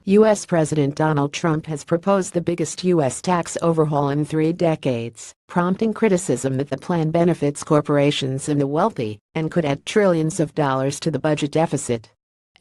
U.S. President Donald Trump has proposed the biggest U.S. tax overhaul in 3 decades, prompting criticism that the plan benefits corporations and the wealthy and could add trillions of dollars to the budget deficit.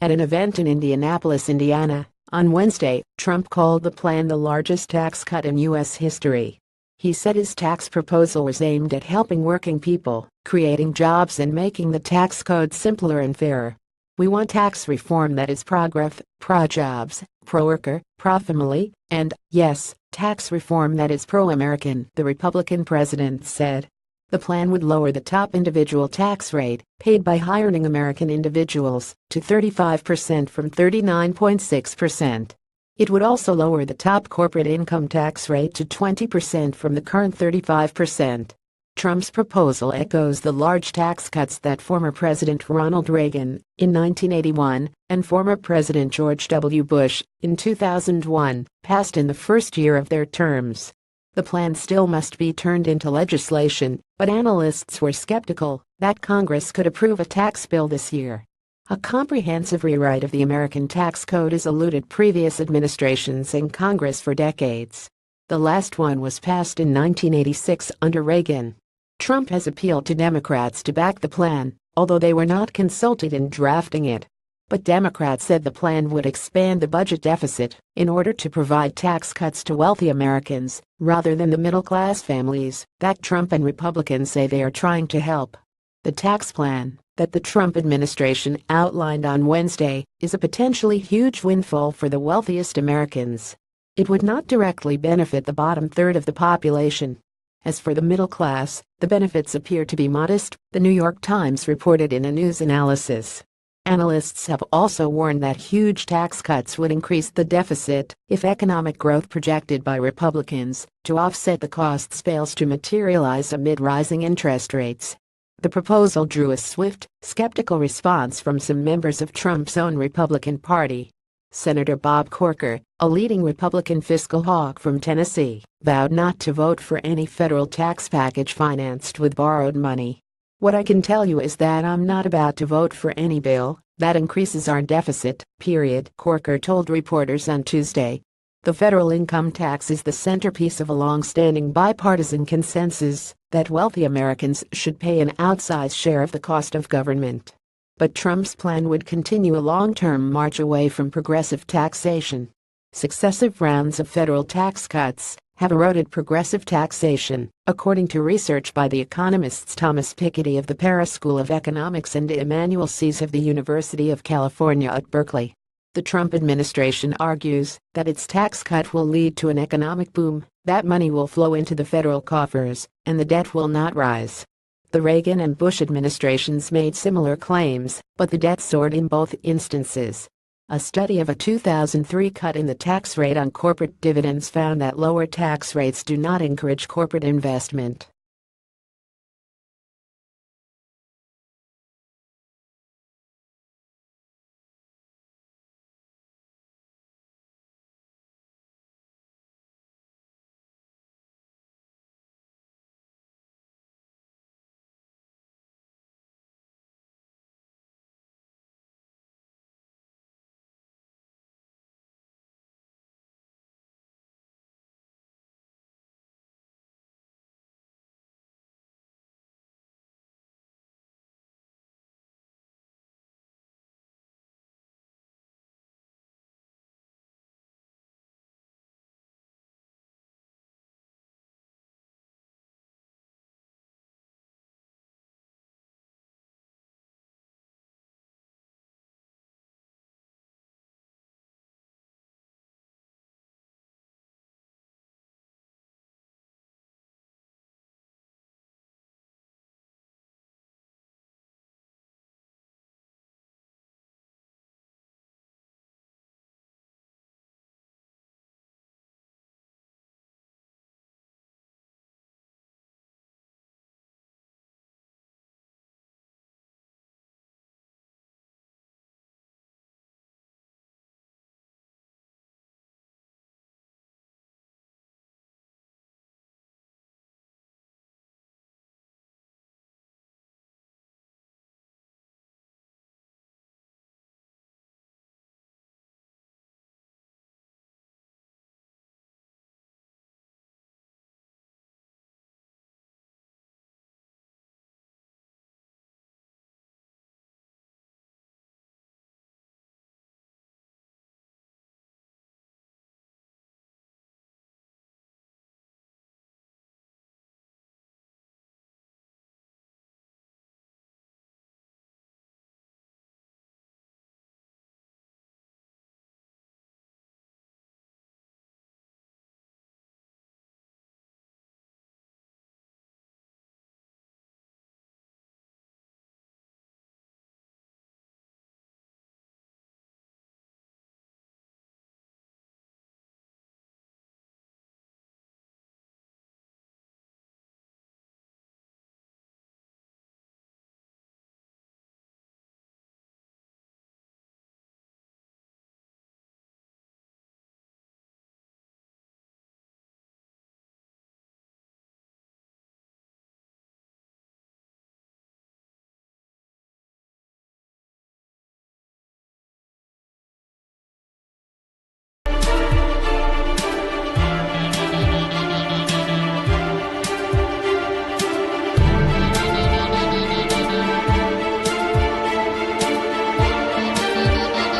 At an event in Indianapolis, Indiana, on Wednesday, Trump called the plan the largest tax cut in U.S. history. He said his tax proposal was aimed at helping working people, creating jobs and making the tax code simpler and fairer. "We want tax reform that is pro-growth, pro-jobs, pro-worker, pro-family, and, yes, tax reform that is pro-American," the Republican president said. The plan would lower the top individual tax rate, paid by high-earning American individuals, to 35% from 39.6%. It would also lower the top corporate income tax rate to 20% from the current 35%. Trump's proposal echoes the large tax cuts that former President Ronald Reagan, in 1981, and former President George W. Bush, in 2001, passed in the first year of their terms. The plan still must be turned into legislation, but analysts were skeptical that Congress could approve a tax bill this year. A comprehensive rewrite of the American tax code has eluded previous administrations and Congress for decades. The last one was passed in 1986 under Reagan. Trump has appealed to Democrats to back the plan, although they were not consulted in drafting it. But Democrats said the plan would expand the budget deficit in order to provide tax cuts to wealthy Americans, rather than the middle-class families that Trump and Republicans say they are trying to help. The tax plan that the Trump administration outlined on Wednesday is a potentially huge windfall for the wealthiest Americans. It would not directly benefit the bottom third of the population. As for the middle class, the benefits appear to be modest, the New York Times reported in a news analysis. Analysts have also warned that huge tax cuts would increase the deficit if economic growth projected by Republicans to offset the costs fails to materialize amid rising interest rates. The proposal drew a swift, skeptical response from some members of Trump's own Republican Party. Senator Bob Corker, a leading Republican fiscal hawk from Tennessee, vowed not to vote for any federal tax package financed with borrowed money. "What I can tell you is that I'm not about to vote for any bill that increases our deficit, period," Corker told reporters on Tuesday. The federal income tax is the centerpiece of a long-standing bipartisan consensus that wealthy Americans should pay an outsized share of the cost of government. But Trump's plan would continue a long-term march away from progressive taxation. Successive rounds of federal tax cuts have eroded progressive taxation, according to research by the economists Thomas Piketty of the Paris School of Economics and Emmanuel Cease of the University of California at Berkeley. The Trump administration argues that its tax cut will lead to an economic boom, that money will flow into the federal coffers, and the debt will not rise. The Reagan and Bush administrations made similar claims, but the debt soared in both instances. A study of a 2003 cut in the tax rate on corporate dividends found that lower tax rates do not encourage corporate investment.